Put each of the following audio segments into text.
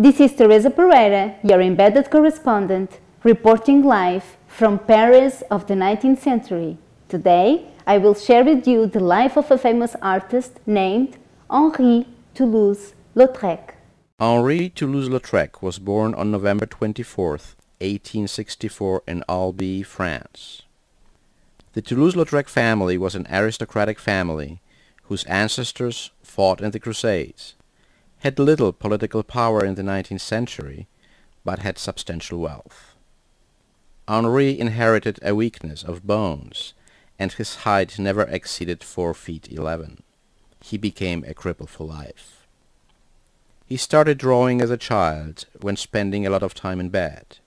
This is Teresa Pereira, your embedded correspondent, reporting live from Paris of the 19th century. Today, I will share with you the life of a famous artist named Henri Toulouse-Lautrec. Henri Toulouse-Lautrec was born on November 24, 1864 in Albi, France. The Toulouse-Lautrec family was an aristocratic family whose ancestors fought in the Crusades, had little political power in the 19th century, but had substantial wealth. Henri inherited a weakness of bones, and his height never exceeded 4 feet 11. He became a cripple for life. He started drawing as a child, when spending a lot of time in bed.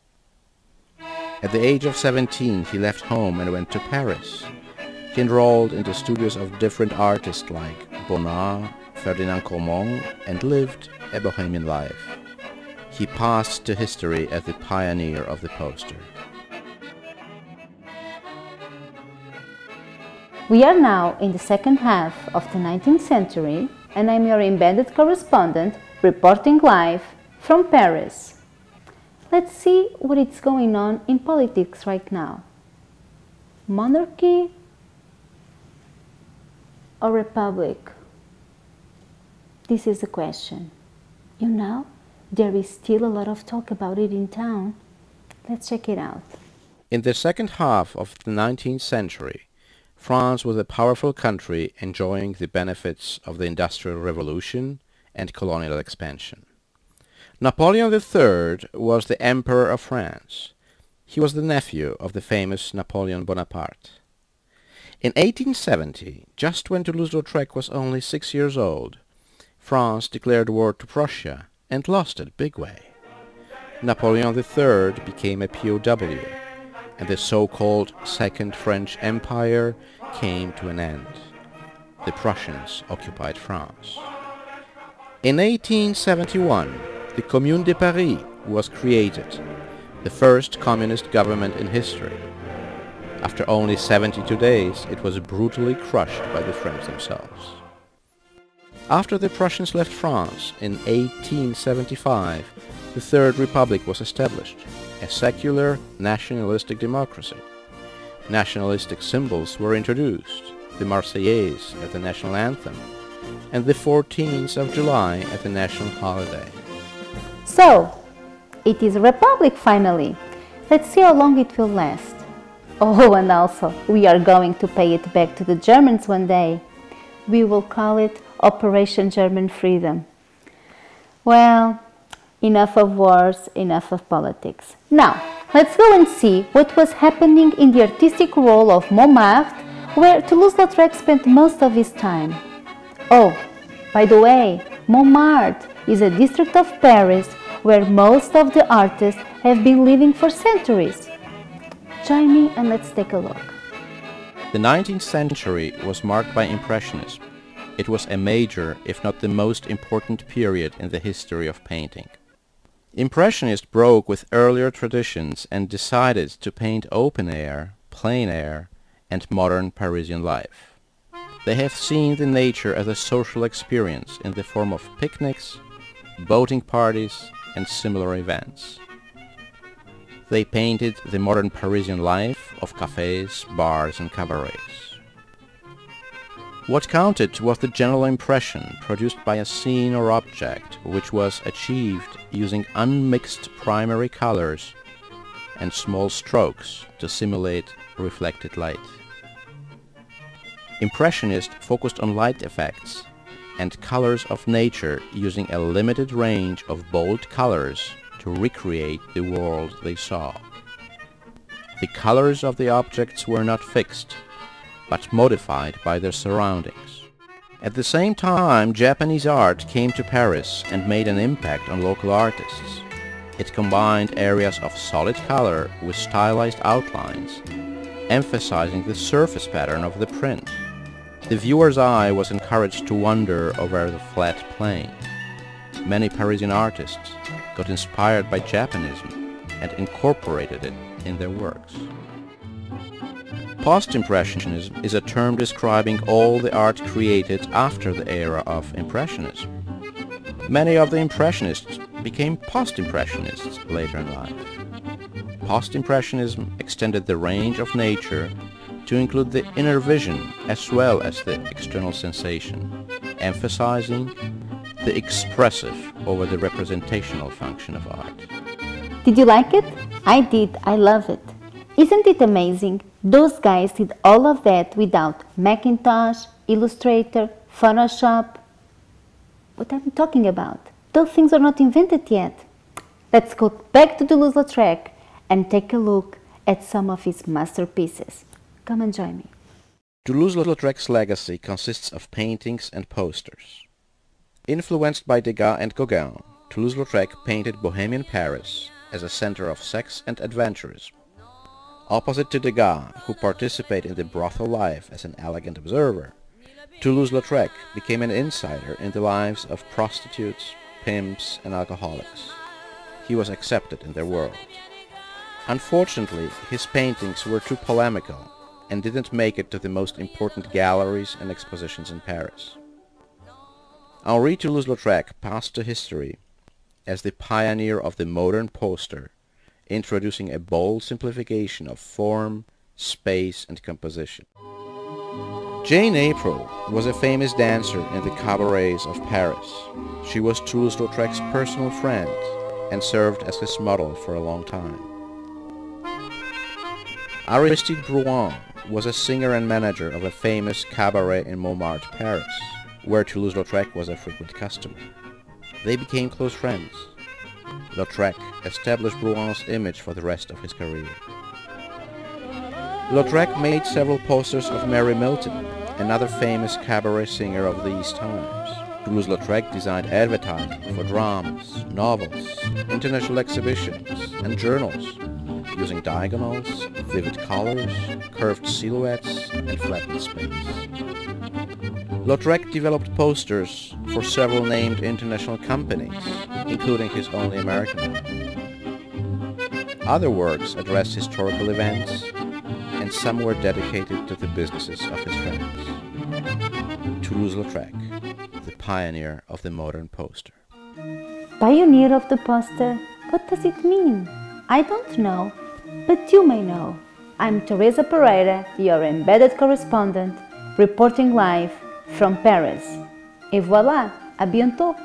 At the age of 17, he left home and went to Paris. He enrolled in the studios of different artists like Bonnat, Ferdinand Cormon, and lived a bohemian life. He passed to history as the pioneer of the poster. We are now in the second half of the 19th century, and I'm your embedded correspondent reporting live from Paris. Let's see what is going on in politics right now. Monarchy or republic? This is the question. You know, there is still a lot of talk about it in town. Let's check it out. In the second half of the 19th century, France was a powerful country enjoying the benefits of the Industrial Revolution and colonial expansion. Napoleon III was the Emperor of France. He was the nephew of the famous Napoleon Bonaparte. In 1870, just when Toulouse-Lautrec was only 6 years old, France declared war to Prussia and lost it big way. Napoleon III became a POW, and the so-called Second French Empire came to an end. The Prussians occupied France. In 1871, the Commune de Paris was created, the first communist government in history. After only 72 days, it was brutally crushed by the French themselves. After the Prussians left France in 1875, the Third Republic was established, a secular, nationalistic democracy. Nationalistic symbols were introduced, the Marseillaise as the national anthem, and the 14th of July as the national holiday. So, it is a republic finally. Let's see how long it will last. Oh, and also, we are going to pay it back to the Germans one day. We will call it Operation German Freedom. Well, enough of wars, enough of politics. Now, let's go and see what was happening in the artistic role of Montmartre, where Toulouse-Lautrec spent most of his time. Oh, by the way, Montmartre is a district of Paris where most of the artists have been living for centuries. Join me and let's take a look. The 19th century was marked by Impressionism. It was a major, if not the most important period in the history of painting. Impressionists broke with earlier traditions and decided to paint open air, plein air, and modern Parisian life. They have seen the nature as a social experience in the form of picnics, boating parties, and similar events. They painted the modern Parisian life of cafes, bars, and cabarets. What counted was the general impression produced by a scene or object, which was achieved using unmixed primary colors and small strokes to simulate reflected light. Impressionists focused on light effects and colors of nature using a limited range of bold colors to recreate the world they saw. The colors of the objects were not fixed, but modified by their surroundings. At the same time, Japanese art came to Paris and made an impact on local artists. It combined areas of solid color with stylized outlines, emphasizing the surface pattern of the print. The viewer's eye was encouraged to wander over the flat plain. Many Parisian artists got inspired by Japanism and incorporated it in their works. Post-Impressionism is a term describing all the art created after the era of Impressionism. Many of the Impressionists became post-impressionists later in life. Post-impressionism extended the range of nature to include the inner vision as well as the external sensation, emphasizing the expressive over the representational function of art. Did you like it? I did. I love it. Isn't it amazing? Those guys did all of that without Macintosh, Illustrator, Photoshop. What am I talking about? Those things are not invented yet. Let's go back to Toulouse-Lautrec and take a look at some of his masterpieces. Come and join me. Toulouse-Lautrec's legacy consists of paintings and posters. Influenced by Degas and Gauguin, Toulouse-Lautrec painted Bohemian Paris as a center of sex and adventurism. Opposite to Degas, who participated in the brothel life as an elegant observer, Toulouse-Lautrec became an insider in the lives of prostitutes, pimps, and alcoholics. He was accepted in their world. Unfortunately, his paintings were too polemical and didn't make it to the most important galleries and expositions in Paris. Henri Toulouse-Lautrec passed to history as the pioneer of the modern poster, introducing a bold simplification of form, space, and composition. Jane April was a famous dancer in the cabarets of Paris. She was Toulouse-Lautrec's personal friend and served as his model for a long time. Aristide Bruant was a singer and manager of a famous cabaret in Montmartre, Paris, where Toulouse-Lautrec was a frequent customer. They became close friends. Lautrec established Bruant's image for the rest of his career. Lautrec made several posters of Mary Milton, another famous cabaret singer of these times. Toulouse-Lautrec designed advertising for dramas, novels, international exhibitions, and journals, using diagonals, vivid colors, curved silhouettes, and flattened space. Lautrec developed posters for several named international companies, including his only American one. Other works addressed historical events, and some were dedicated to the businesses of his friends. Toulouse-Lautrec, the pioneer of the modern poster. Pioneer of the poster? What does it mean? I don't know, but you may know. I'm Teresa Pereira, your embedded correspondent, reporting live from Paris. Et voilà, à bientôt!